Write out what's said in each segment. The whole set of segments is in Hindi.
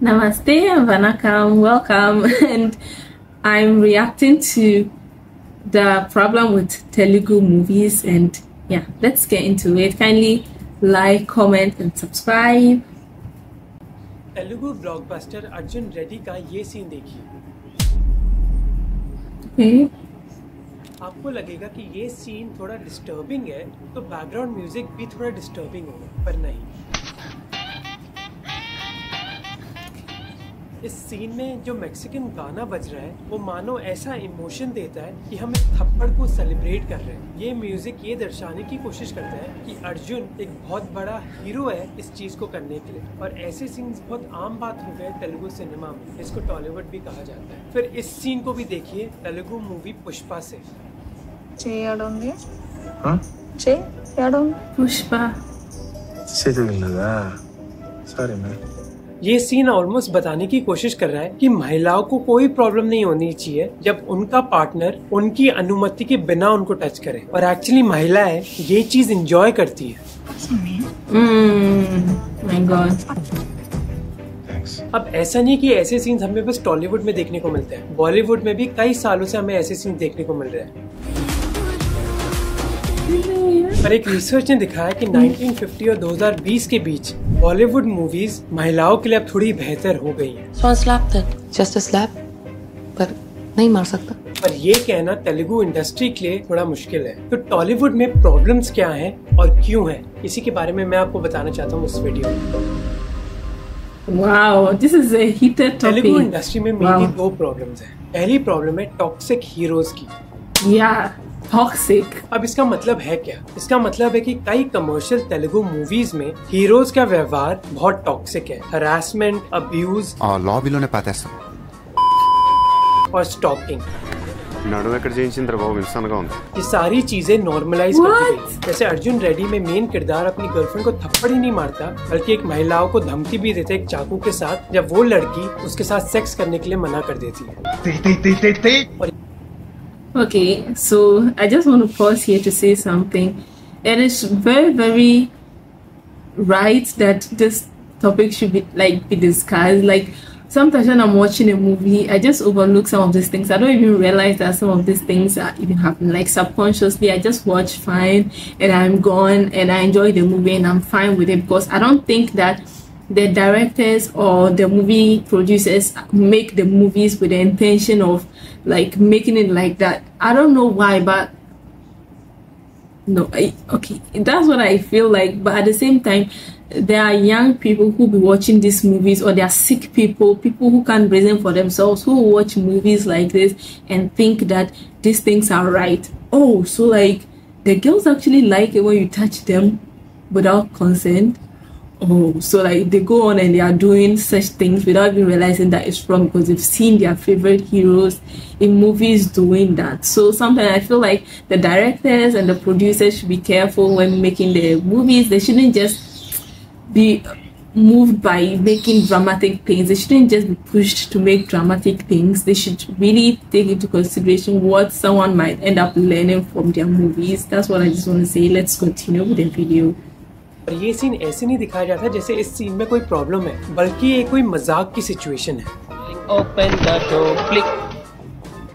Namaste and Vanakkam, welcome. And I'm reacting to the problem with Telugu movies, and yeah, let's get into it. Kindly like, comment and subscribe. Telugu blockbuster Arjun Reddy का ये सीन देखिए। Okay. आपको लगेगा कि ये सीन थोड़ा डिस्टर्बिंग है, तो बैकग्राउंड म्यूजिक भी थोड़ा डिस्टर्बिंग होगा, पर नहीं। इस सीन में जो मैक्सिकन गाना बज रहा है वो मानो ऐसा इमोशन देता है कि हम इस थप्पड़ को सेलिब्रेट कर रहे हैं। ये म्यूजिक ये दर्शाने की कोशिश करता है कि अर्जुन एक बहुत बड़ा हीरो है इस चीज को करने के लिए, और ऐसे सीन्स बहुत आम बात हो गए तेलुगु सिनेमा में। इसको टॉलीवुड भी कहा जाता है। फिर इस सीन को भी देखिए तेलुगु मूवी पुष्पा से। Pushpa. Sorry, man. ये सीन ऑलमोस्ट बताने की कोशिश कर रहा है कि महिलाओं को कोई प्रॉब्लम नहीं होनी चाहिए जब उनका पार्टनर उनकी अनुमति के बिना उनको टच करे, और एक्चुअली महिलाएं ये चीज एंजॉय करती है। My God. Thanks. अब ऐसा नहीं कि ऐसे सीन्स हमें बस टॉलीवुड में देखने को मिलते हैं, बॉलीवुड में भी कई सालों से हमें ऐसे सीन देखने को मिल रहे हैं। पर एक रिसर्च ने दिखाया कि 1950 और 2020 के बीच बॉलीवुड मूवीज महिलाओं के लिए अब थोड़ी बेहतर हो गई हैं। So slap that, just a slap, पर नहीं मार सकता। पर ये कहना तेलुगु इंडस्ट्री के लिए थोड़ा मुश्किल है। तो टॉलीवुड में प्रॉब्लम्स क्या हैं और क्यों हैं, इसी के बारे में मैं आपको बताना चाहता हूँ इस वीडियो में। Wow, this is a heated topic. Telugu industry में मेनली दो प्रॉब्लम्स हैं। पहली प्रॉब्लम है टॉक्सिक हीरोज की। Yeah, toxic. अब इसका मतलब है क्या? इसका मतलब है कि कई कमर्शियल तेलुगु मूवीज में हीरोज का व्यवहार बहुत टॉक्सिक है। हरासमेंट, अब्यूज లాబీలోనే పాతేస్తాం और स्टॉकिंग। నడుము ఎక్కడ చేయించిందిరా బాబు, ఇన్సాన్గా ఉంది। ये सारी चीजें नॉर्मलाइज कर दी गई। जैसे अर्जुन रेड्डी में मेन किरदार अपनी गर्लफ्रेंड को थप्पड़ ही नहीं मारता, बल्कि एक महिलाओं को धमकी भी देते एक चाकू के साथ, जब वो लड़की उसके साथ सेक्स करने के लिए मना कर देती है। Okay, so I just want to pause here to say something. It is very, very right that this topic should be discussed. Like, sometimes when I'm watching a movie, I just overlook some of these things. I don't even realize that some of these things are even happening. Like, subconsciously, I just watch fine and I'm gone and I enjoy the movie and I'm fine with it, because I don't think that the directors or the movie producers make the movies with the intention of like making it like that. I don't know why, but no, okay, that's what I feel like. But at the same time, there are young people who be watching these movies, or there are sick people who can't reason for themselves, who watch movies like this and think that these things are right. Oh, so like the girls actually like it when you touch them without consent. Oh, so like they go on and they are doing such things without even realizing that it's wrong, because they've seen their favorite heroes in movies doing that. So sometimes I feel like the directors and the producers should be careful when making the movies. They shouldn't just be moved by making dramatic things. They shouldn't just be pushed to make dramatic things. They should really take into consideration what someone might end up learning from their movies. That's what I just want to say. Let's continue with the video. और ये सीन ऐसे नहीं दिखाया जाता जैसे इस सीन में कोई प्रॉब्लम है, बल्कि ये कोई मजाक की सिचुएशन है। Open the door, click.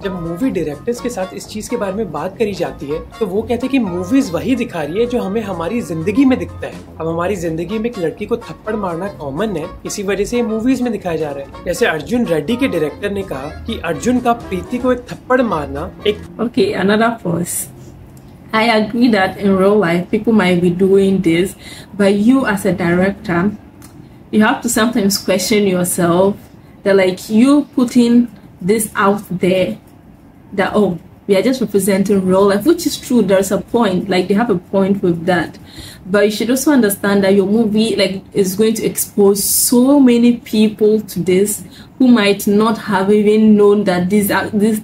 जब मूवी डायरेक्टर्स के साथ इस चीज के बारे में बात करी जाती है तो वो कहते हैं कि मूवीज वही दिखा रही है जो हमें हमारी जिंदगी में दिखता है। अब हमारी जिंदगी में एक लड़की को थप्पड़ मारना कॉमन है, इसी वजह से ये मूवीज में दिखाया जा रहा है। जैसे अर्जुन रेड्डी के डायरेक्टर ने कहा कि अर्जुन का प्रीति को एक थप्पड़ मारना एक Okay, another pause. I agree that in real life people might be doing this, but you as a director, you have to sometimes question yourself that like you putting this out there, that oh, we are just representing real life, which is true. There's a point, like they have a point with that, but you should also understand that your movie like is going to expose so many people to this who might not have even known that these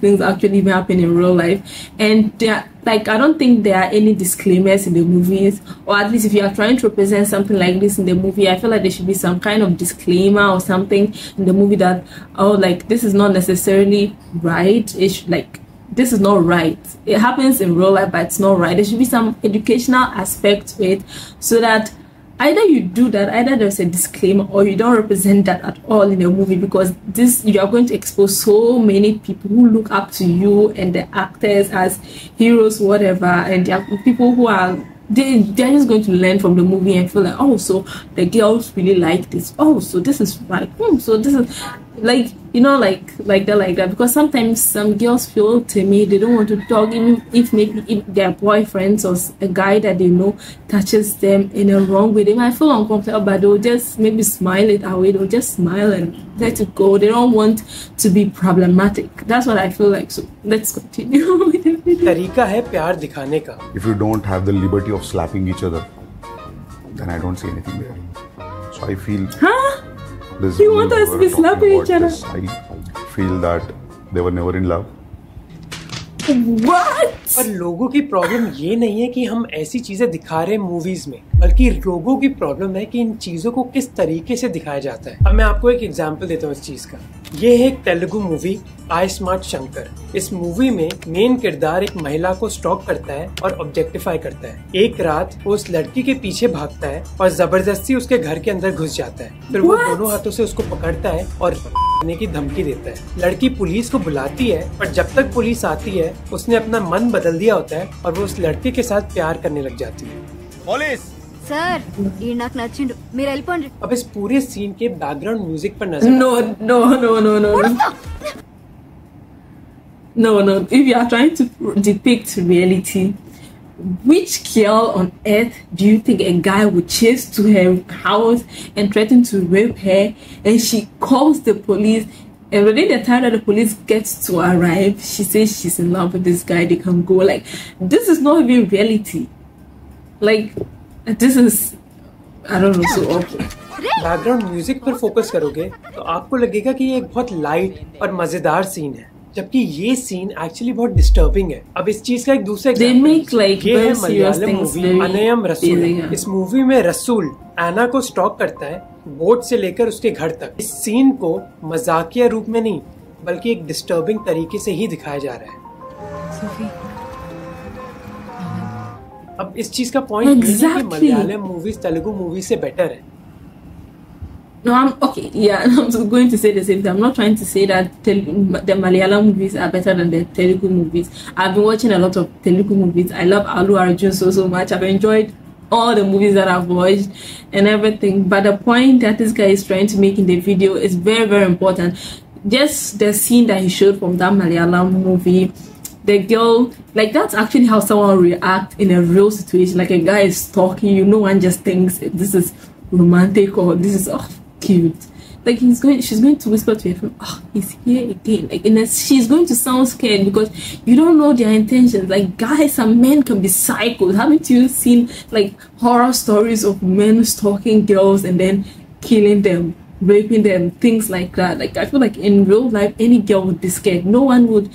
things actually happen in real life. And they are, like, I don't think there are any disclaimers in the movies, or at least if you are trying to represent something like this in the movie, I feel like there should be some kind of disclaimer or something in the movie that, oh, like, this is not necessarily right. It should, like, this is not right. It happens in real life, but it's not right. There should be some educational aspect to it, so that either you do that, either there's a disclaimer, or you don't represent that at all in a movie, because this, you are going to expose so many people who look up to you and the actors as heroes, whatever, and there are people who are they're just going to learn from the movie and feel like, oh, so the girls really like this, oh, so this is right, so this is like, you know, like that, because sometimes some girls feel timid, they don't want to talk, even if maybe if their boyfriends or a guy that they know touches them in a wrong way, they might feel uncomfortable, but they'll just maybe smile it away, they'll just smile and let it go. They don't want to be problematic. That's what I feel like. So let's continue with the video. तरीका है प्यार दिखाने का. If you don't have the liberty of slapping each other, then I don't see anything there. So I feel You want us to be slapping each other? I feel that they were never in love. What? पर लोगों की प्रॉब्लम ये नहीं है कि हम ऐसी चीजें दिखा रहे हैं मूवीज में, बल्कि लोगों की प्रॉब्लम है कि इन चीजों को किस तरीके से दिखाया जाता है. अब मैं आपको एक एग्जांपल देता हूँ इस चीज का. ये है एक तेलुगु मूवी आई स्मार्ट शंकर. इस मूवी में मेन किरदार एक महिला को स्टॉक करता है और ऑब्जेक्टिफाई करता है. एक रात वो उस लड़की के पीछे भागता है और जबरदस्ती उसके घर के अंदर घुस जाता है. फिर वो दोनों हाथों से उसको पकड़ता है और करने की धमकी देता है. लड़की पुलिस को बुलाती है, पर जब तक पुलिस आती है उसने अपना मन बदल दिया होता है और वो उस लड़के के साथ प्यार करने लग जाती है. पुलिस सर, ये నాకు నచ్చిండు, మీరు వెళ్ళిపోండి. अब इस पूरे सीन के बैकग्राउंड म्यूजिक पर नजर No. If you are trying to depict reality, which girl on earth do you think a guy would chase to her house and threaten to rape her, and she calls the police, and within the time that the police gets to arrive, she says she's in love with this guy, they can go? Like, this is not even reality. Like, this is, I don't know, so okay. Background music पर फोकस करोगे तो आपको लगेगा कि ये एक बहुत लाइट और मजेदार सीन है, जबकि ये सीन एक्चुअली बहुत डिस्टर्बिंग है. अब इस चीज का एक दूसरा एग्जांपल ये है मलयालम मूवी अनयम रसूल. इस मूवी में रसूल एना को स्टॉक करता है बोट से लेकर उसके घर तक. इस सीन को मजाकिया रूप में नहीं, बल्कि एक डिस्टर्बिंग तरीके से ही दिखाया जा रहा है. अब इस चीज का पॉइंट ये है कि मलयालम मूवीज तेलुगु मूवी से बेटर है. No, I'm okay. Yeah, I'm going to say the same thing. I'm not trying to say that the Malayalam movies are better than the Telugu movies. I've been watching a lot of Telugu movies. I love Allu Arjun so much. I've enjoyed all the movies that I've watched and everything. But the point that this guy is trying to make in the video is very, very important. Just the scene that he showed from that Malayalam movie, the girl, like, that's actually how someone react in a real situation. Like, a guy is talking you, no one just thinks this is romantic or this is cute. Like, she's going to whisper to her friend, oh, he's here again. Like, she's going to sound scared because you don't know their intentions. Like, guys and men can be psychos. Haven't you seen like horror stories of men stalking girls and then killing them, raping them, things like that? Like, I feel like in real life any girl would be scared. No one would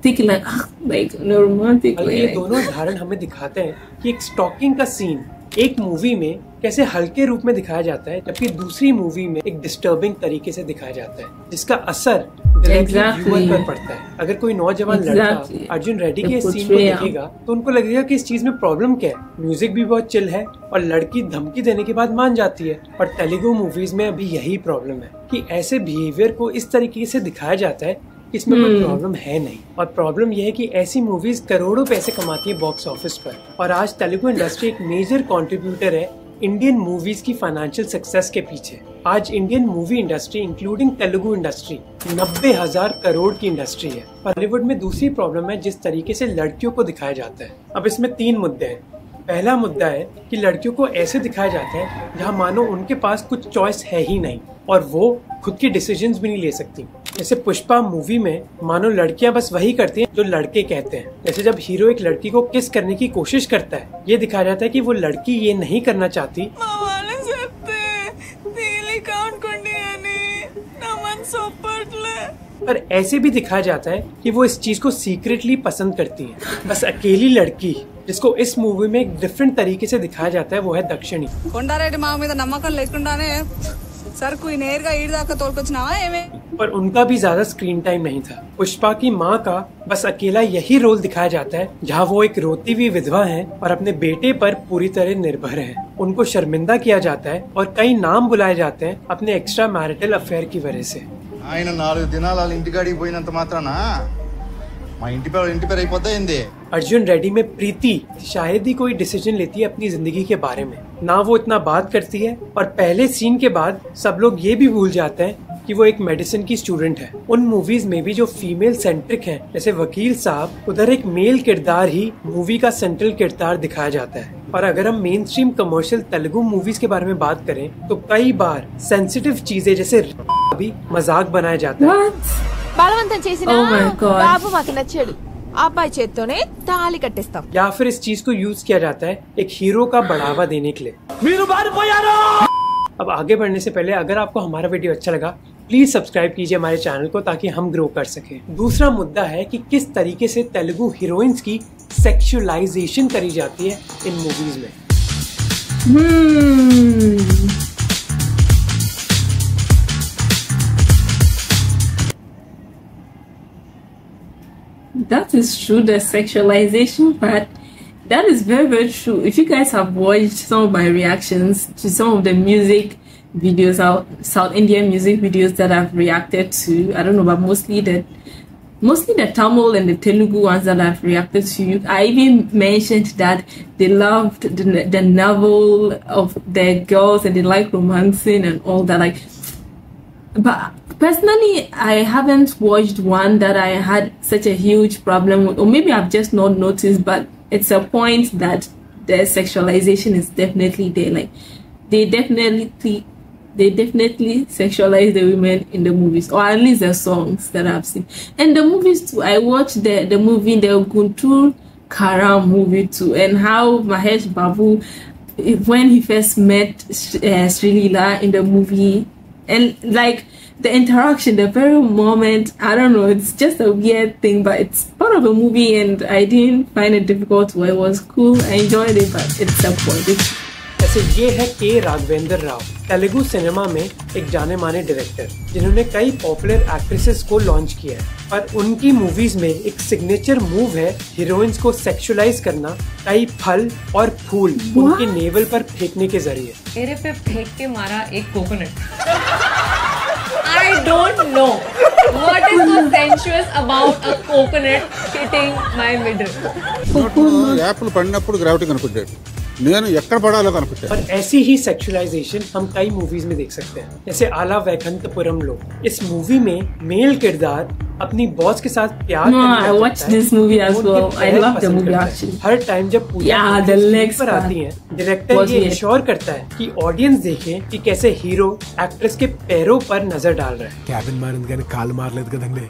take it like in a romantic way. ये दोनों उदाहरण हमें दिखाते हैं कि एक स्टॉकिंग का सीन एक मूवी में कैसे हल्के रूप में दिखाया जाता है, जबकि दूसरी मूवी में एक डिस्टर्बिंग तरीके से दिखाया जाता है, जिसका असर व्यूअर पर पड़ता है. अगर कोई नौजवान लड़का अर्जुन रेड्डी के इस सीन को देखेगा तो उनको लगेगा कि इस चीज में प्रॉब्लम क्या है. म्यूजिक भी बहुत चिल है और लड़की धमकी देने के बाद मान जाती है. पर तेलुगु मूवीज में अभी यही प्रॉब्लम है कि ऐसे बिहेवियर को इस तरीके से दिखाया जाता है, इसमें कोई प्रॉब्लम है नहीं. और प्रॉब्लम यह है कि ऐसी मूवीज करोड़ों पैसे कमाती है बॉक्स ऑफिस पर. और आज तेलुगु इंडस्ट्री एक मेजर कंट्रीब्यूटर है इंडियन मूवीज की फाइनेंशियल सक्सेस के पीछे. आज Indian movie industry including Telugu industry 90,000 crore की इंडस्ट्री है. बॉलीवुड में दूसरी प्रॉब्लम है जिस तरीके से लड़कियों को दिखाया जाता है. अब इसमें 3 मुद्दे हैं. पहला मुद्दा है कि लड़कियों को ऐसे दिखाया जाता है जहाँ मानो उनके पास कुछ चॉइस है ही नहीं और वो खुद की डिसीजंस भी नहीं ले सकती. जैसे पुष्पा मूवी में मानो लड़कियां बस वही करती हैं जो लड़के कहते हैं. जैसे जब हीरो एक लड़की को किस करने की कोशिश करता है, ये दिखाया जाता है कि वो लड़की ये नहीं करना चाहती, पर ऐसे भी दिखाया जाता है कि वो इस चीज को सीक्रेटली पसंद करती है. बस अकेली लड़की जिसको इस मूवी में एक डिफरेंट तरीके से दिखाया जाता है वो है दक्षिणी. సరుకు నేరుగా ఈడ దాకా తోలుకొచ్చినావా ఏమే? पर उनका भी ज्यादा स्क्रीन टाइम नहीं था। पुष्पा की माँ का बस अकेला यही रोल दिखाया जाता है जहाँ वो एक रोती हुई विधवा हैं और अपने बेटे पर पूरी तरह निर्भर हैं। उनको शर्मिंदा किया जाता है और कई नाम बुलाए जाते हैं अपने एक्स्ट्रा मैरिटल अफेयर की वजह से। ఆయన 4 దినాలు వాళ్ళ ఇంటికాడికి పోయినంత మాత్రాన మా ఇంటి పేరు అయిపోద్దా ఏంది? अर्जुन रेड्डी में प्रीति शायद ही कोई डिसीजन लेती है अपनी जिंदगी के बारे में, ना वो इतना बात करती है और पहले सीन के बाद सब लोग ये भी भूल जाते हैं कि वो एक मेडिसिन की स्टूडेंट है। उन मूवीज में भी जो फीमेल सेंट्रिक हैं, जैसे वकील साहब, उधर एक मेल किरदार ही मूवी का सेंट्रल किरदार दिखाया जाता है। और अगर हम main stream commercial Telugu movies के बारे में बात करें तो कई बार सेंसिटिव चीजें जैसे भी मजाक बनाया जाता है। బలవంతం చేసిన Oh my God. బాబు మాకు నచ్చాడు, అబ్బాయి చేత్తోనే తాళి కట్టిస్తాం। या फिर इस चीज को यूज किया जाता है एक हीरो का बढ़ावा देने के लिए। अब आगे बढ़ने से पहले अगर आपको हमारा वीडियो अच्छा लगा प्लीज सब्सक्राइब कीजिए हमारे चैनल को ताकि हम ग्रो कर सकें। दूसरा मुद्दा है कि किस तरीके से तेलुगु हीरोइंस की सेक्सुअलाइजेशन करी जाती है इन मूवीज में। That is true, the sexualization part. That is very, very true. If you guys have watched some of my reactions to some of the music videos, South Indian music videos that I've reacted to, I don't know, but mostly the Tamil and the Telugu ones that I've reacted to, I even mentioned that they loved the novel of their girls and they like romancing and all that. Like, but personally, I haven't watched one that I had such a huge problem with, or maybe I've just not noticed, but it's a point that the sexualization is definitely there. Like, they definitely sexualize the women in the movies, or at least the songs that I've seen. And the movies too, I watched the movie, the Guntur Karam movie too, and how Mahesh Babu, when he first met Sri Leela in the movie, and like the interaction, the very moment, I don't know, it's just a weird thing, but it's part of the movie and I didn't find it difficult. It was cool, I enjoyed it, but it's a point. ऐसे ये है के राघवेंद्र राव, तेलुगु सिनेमा में एक जाने माने डायरेक्टर जिन्होंने कई पॉपुलर एक्ट्रेसेस को लॉन्च किया है। पर उनकी मूवीज में एक सिग्नेचर मूव है हीरोइंस को सेक्सुअलाइज करना कई फल और फूल उनके नेवल पर फेंकने के जरिए। मेरे पे फेंक के मारा एक coconut. I don't know what is so sensuous about a coconut hitting my middle. Apple పడినప్పుడు గ్రావిటీ కనుక్కుంటాడు, నేను ఎక్కడ పడాలో కనుక్కుంటాను। और ऐसी ही सेक्सुअलाइजेशन हम कई मूवीज में देख सकते हैं, जैसे आला वैकुंठपुरम लो। इस मूवी में मेल किरदार अपनी बॉस के साथ प्यार No, I watched this movie as well. I love the movie actually. Her time जब पूजा the legs पर आती हैं, डायरेक्टर ये इंश्योर करता है कि ऑडियंस देखे कि कैसे हीरो एक्ट्रेस के पैरों पर नजर डाल रहा है। క్యాబిన్ మారింది కానీ కాలు మారలేదు కదండి।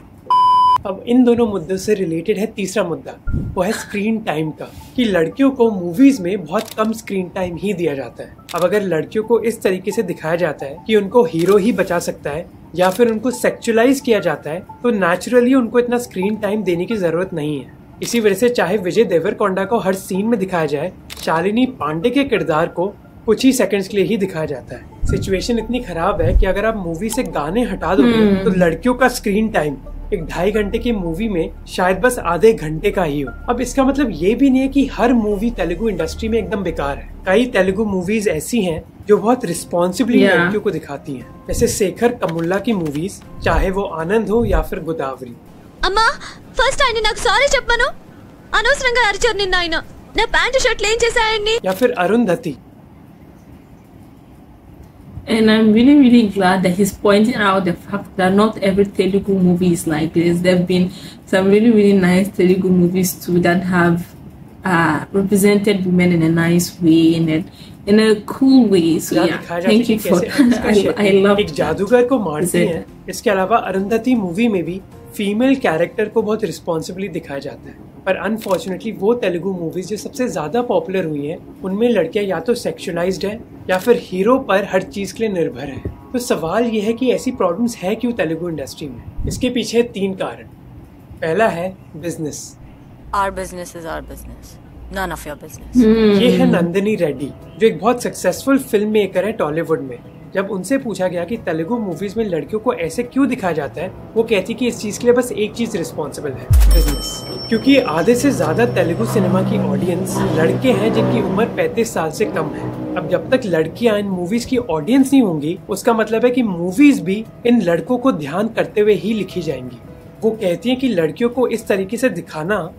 अब इन दोनों मुद्दों से रिलेटेड है तीसरा मुद्दा, वो है स्क्रीन टाइम का, कि लड़कियों को मूवीज में बहुत कम स्क्रीन टाइम ही दिया जाता है। अब अगर लड़कियों को इस तरीके से दिखाया जाता है कि उनको हीरो ही बचा सकता है या फिर उनको सेक्सुअलाइज किया जाता है तो नेचुरली उनको इतना स्क्रीन टाइम देने की जरूरत नहीं है। इसी वजह से चाहे विजय देवरकोंडा को हर सीन में दिखाया जाए, शालिनी पांडे के किरदार को कुछ ही सेकंड्स के लिए ही दिखाया जाता है। सिचुएशन इतनी खराब है कि अगर आप मूवी से गाने हटा दोगे तो लड़कियों का स्क्रीन टाइम एक 2.5 घंटे की मूवी में शायद बस आधे घंटे का ही हो। अब इसका मतलब ये भी नहीं है कि हर मूवी तेलुगु इंडस्ट्री में एकदम बेकार है। कई तेलुगु मूवीज ऐसी हैं जो बहुत रिस्पॉन्सिबली लड़कियों को दिखाती हैं, जैसे शेखर कमुल्ला की मूवीज, चाहे वो आनंद हो या फिर गोदावरी। అమ్మా ఫస్ట్ ఆయన నాకు సారీ చెప్పను, అనవసరంగా అరిచారు నిన్న ఆయన, నా ప్యాంటు షర్ట్లు ఏం చేశాయండి? या फिर Arundhati. And I'm really, really glad that he's pointing out the fact that not every Telugu movie is like this. There have been some really, really nice Telugu movies too that have represented women in a nice way, in a cool way. So yeah, thank you for I love एक जादूगर को मारती हैं। इसके अलावा अरुंधति मूवी में भी फीमेल कैरेक्टर को बहुत रिस्पॉन्सिबली दिखाया जाता है। पर अनफॉर्चुनेटली वो तेलुगु मूवीज जो सबसे ज्यादा पॉपुलर हुई हैं उनमें लड़कियां या तो सेक्सुअलाइज्ड है या फिर हीरो पर हर चीज के लिए निर्भर है। तो सवाल ये है कि ऐसी प्रॉब्लम्स है क्यों तेलुगु इंडस्ट्री में? इसके पीछे 3 कारण। पहला है business. Our business is our business, none of your business. ये है नंदिनी रेड्डी, जो एक बहुत सक्सेसफुल फिल्म मेकर है टॉलीवुड में, जब उनसे पूछा गया कि तेलुगु मूवीज में लड़कियों को ऐसे क्यों दिखाया जाता है, वो कहती कि इस चीज के लिए बस एक चीज रिस्पॉन्सिबल है, बिजनेस। क्योंकि आधे से ज्यादा तेलुगु सिनेमा की ऑडियंस लड़के हैं जिनकी उम्र 35 साल से कम है। अब जब तक लड़कियां इन मूवीज की ऑडियंस नहीं होंगी, उसका मतलब है कि मूवीज भी इन लड़कों को ध्यान करते हुए ही लिखी जाएंगी। वो कहती हैं कि लड़कियों को इस तरीके से दिखाना,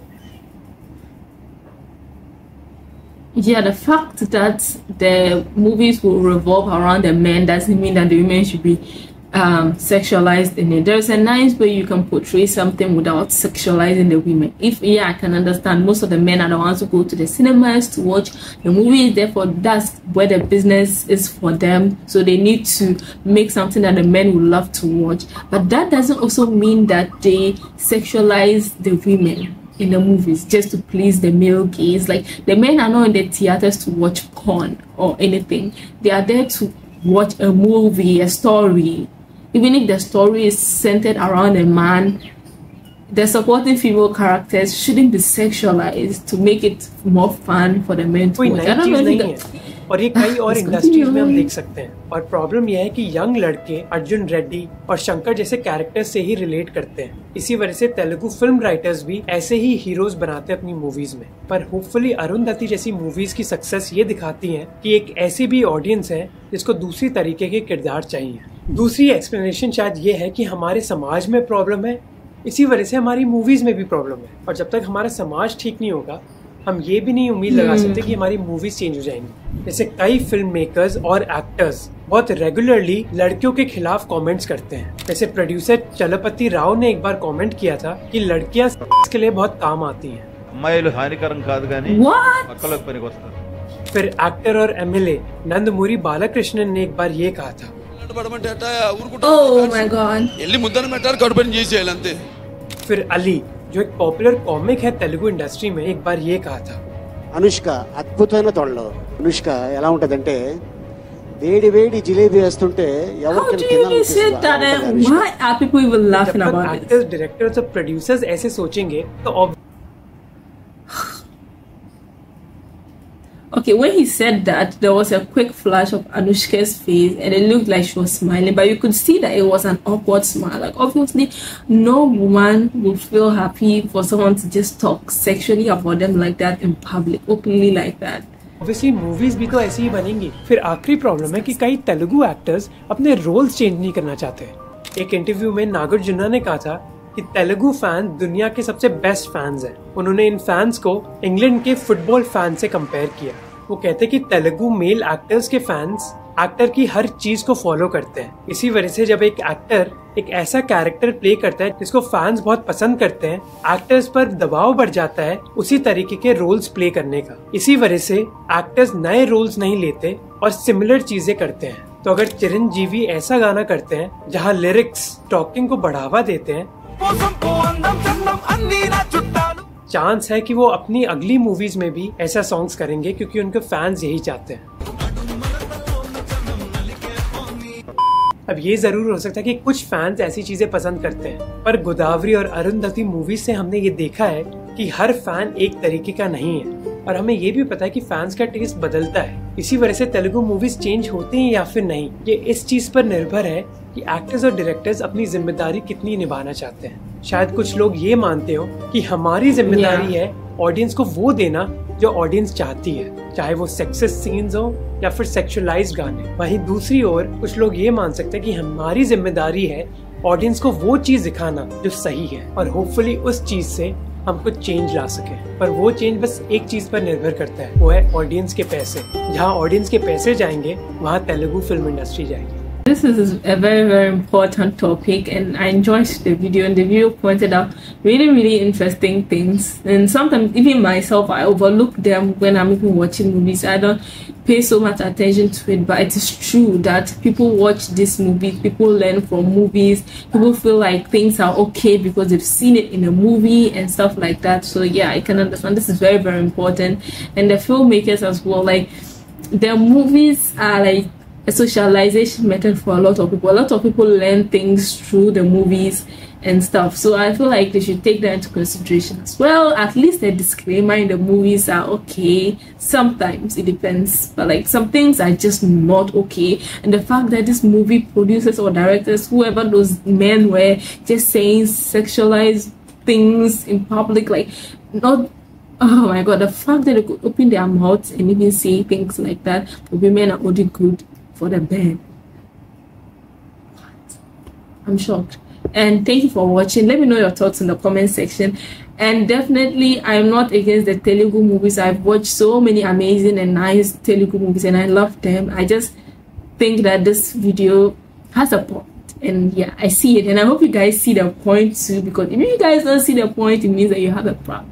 yeah, the fact that the movies will revolve around the men doesn't mean that the women should be sexualized in it. There's a nice way you can portray something without sexualizing the women. If, yeah, I can understand most of the men are the ones who go to the cinemas to watch the movies, therefore that's where the business is for them, so they need to make something that the men would love to watch. But that doesn't also mean that they sexualize the women in the movies just to please the male gaze. Like, the men are not in the theaters to watch porn or anything. They are there to watch a movie, a story. Even if the story is centered around a man, the supporting female characters shouldn't be sexualized to make it more fun for the men to कोई watch. नई चीज नहीं है और ये कई और इंडस्ट्रीज में हम देख सकते हैं। और प्रॉब्लम यह है कि यंग लड़के अर्जुन रेड्डी और शंकर जैसे कैरेक्टर्स से ही रिलेट करते हैं। इसी वजह से तेलुगु फिल्म राइटर्स भी ऐसे ही हीरोज बनाते हैं अपनी मूवीज में। पर होपफुली अरुंधति जैसी मूवीज की सक्सेस ये दिखाती है कि एक ऐसी भी ऑडियंस है जिसको दूसरी तरीके के किरदार चाहिए। दूसरी एक्सप्लेनेशन शायद ये है कि हमारे समाज में प्रॉब्लम है, इसी वजह से हमारी मूवीज में भी प्रॉब्लम है। और जब तक हमारा समाज ठीक नहीं होगा, हम ये भी नहीं उम्मीद लगा सकते कि हमारी मूवीज चेंज हो जाएंगी। जैसे कई फिल्म मेकर्स और एक्टर्स बहुत रेगुलरली लड़कियों के खिलाफ कमेंट्स करते हैं। जैसे प्रोड्यूसर चलपति राव ने एक बार कमेंट किया था कि लड़कियां के लिए बहुत काम आती हैं। फिर एक्टर और एमएलए नंदमुरी बालकृष्णन ने एक बार ये कहा था, Oh my God. फिर अली जो एक पॉपुलर कॉमिक है तेलुगु इंडस्ट्री में, एक बार ये कहा था, అనుష్క అద్భుతమైన తొడలో అనుష్క ఎలా ఉంటదంటే వేడి వేడి జిలేబీ వేస్తుంటే ఎవరికి తినాలనిపిస్తుంది। Why are people even laughing about it? Actors, directors और प्रोड्यूसर्स ऐसे सोचेंगे तो Okay, when he said that, there was a quick flash of Anushka's face and it looked like she was smiling, but you could see that it was an awkward smile. Like, obviously, no woman would feel happy for someone to just talk sexually about them like that in public, openly like that. Obviously, movies भी तो ऐसी ही बनेंगी। फिर आखिरी प्रॉब्लम है कि कई तेलुगु एक्टर्स अपने रोल्स चेंज नहीं करना चाहते। एक इंटरव्यू में नागार्जुन ने कहा था कि तेलुगु फैन दुनिया के सबसे बेस्ट फैंस हैं। उन्होंने इन फैंस को इंग्लैंड के फुटबॉल फैन से कंपेयर किया। वो कहते कि तेलुगु मेल एक्टर्स के फैंस एक्टर की हर चीज को फॉलो करते हैं। इसी वजह से जब एक एक्टर एक ऐसा कैरेक्टर प्ले करता है जिसको फैंस बहुत पसंद करते हैं, एक्टर्स पर दबाव बढ़ जाता है उसी तरीके के रोल्स प्ले करने का। इसी वजह से एक्टर्स नए रोल्स नहीं लेते और सिमिलर चीजें करते हैं। तो अगर चिरंजीवी ऐसा गाना करते हैं जहाँ लिरिक्स टॉकिंग को बढ़ावा देते हैं, चांस है कि वो अपनी अगली मूवीज में भी ऐसा सॉन्ग्स करेंगे, क्योंकि उनके फैंस यही चाहते हैं। अब ये जरूर हो सकता है कि कुछ फैंस ऐसी चीजें पसंद करते हैं, पर गोदावरी और अरुंधति मूवीज से हमने ये देखा है कि हर फैन एक तरीके का नहीं है, और हमें ये भी पता है कि फैंस का टेस्ट बदलता है। इसी वजह से तेलुगु मूवीज चेंज होती हैं या फिर नहीं, ये इस चीज पर निर्भर है कि एक्टर्स और डायरेक्टर्स अपनी जिम्मेदारी कितनी निभाना चाहते हैं। शायद कुछ लोग ये मानते हो कि हमारी जिम्मेदारी है ऑडियंस को वो देना जो ऑडियंस चाहती है, चाहे वो सेक्सिस्ट सीन्स हो या फिर सेक्सुअलाइज्ड गाने। वहीं दूसरी ओर कुछ लोग ये मान सकते हैं कि हमारी जिम्मेदारी है ऑडियंस को वो चीज दिखाना जो सही है, और होपफुली उस चीज से हम कुछ चेंज ला सके। पर वो चेंज बस एक चीज पर निर्भर करता है, वो है ऑडियंस के पैसे। जहाँ ऑडियंस के पैसे जाएंगे वहाँ तेलुगु फिल्म इंडस्ट्री जाएगी। This is a very, very important topic, and I enjoyed the video, and the video pointed out really, really interesting things. And sometimes even myself, I overlook them when I'm even watching movies. I don't pay so much attention to it, but it is true that people watch these movies, people learn from movies, people feel like things are okay because they've seen it in a movie and stuff like that. So yeah, I can understand this is very, very important. And the filmmakers as well, like their movies are like a socialization method for a lot of people. A lot of people learn things through the movies and stuff. So I feel like they should take that into consideration as well. At least a disclaimer in the movies are okay. Sometimes it depends, but like some things are just not okay. And the fact that this movie producers or directors, whoever those men were, just saying sexualized things in public, like not. Oh my god, the fact that they could open their mouths and even say things like that for women are only good for the men. What? I'm shocked. And thank you for watching. Let me know your thoughts in the comment section. And definitely, I'm not against the Telugu movies. I've watched so many amazing and nice Telugu movies and I love them. I just think that this video has a point. And yeah, I see it. And I hope you guys see the point too. Because if you guys don't see the point, it means that you have a problem.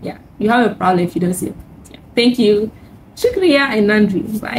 Yeah, you have a problem if you don't see it. Yeah. Thank you. Shukriya and Nandri. Bye.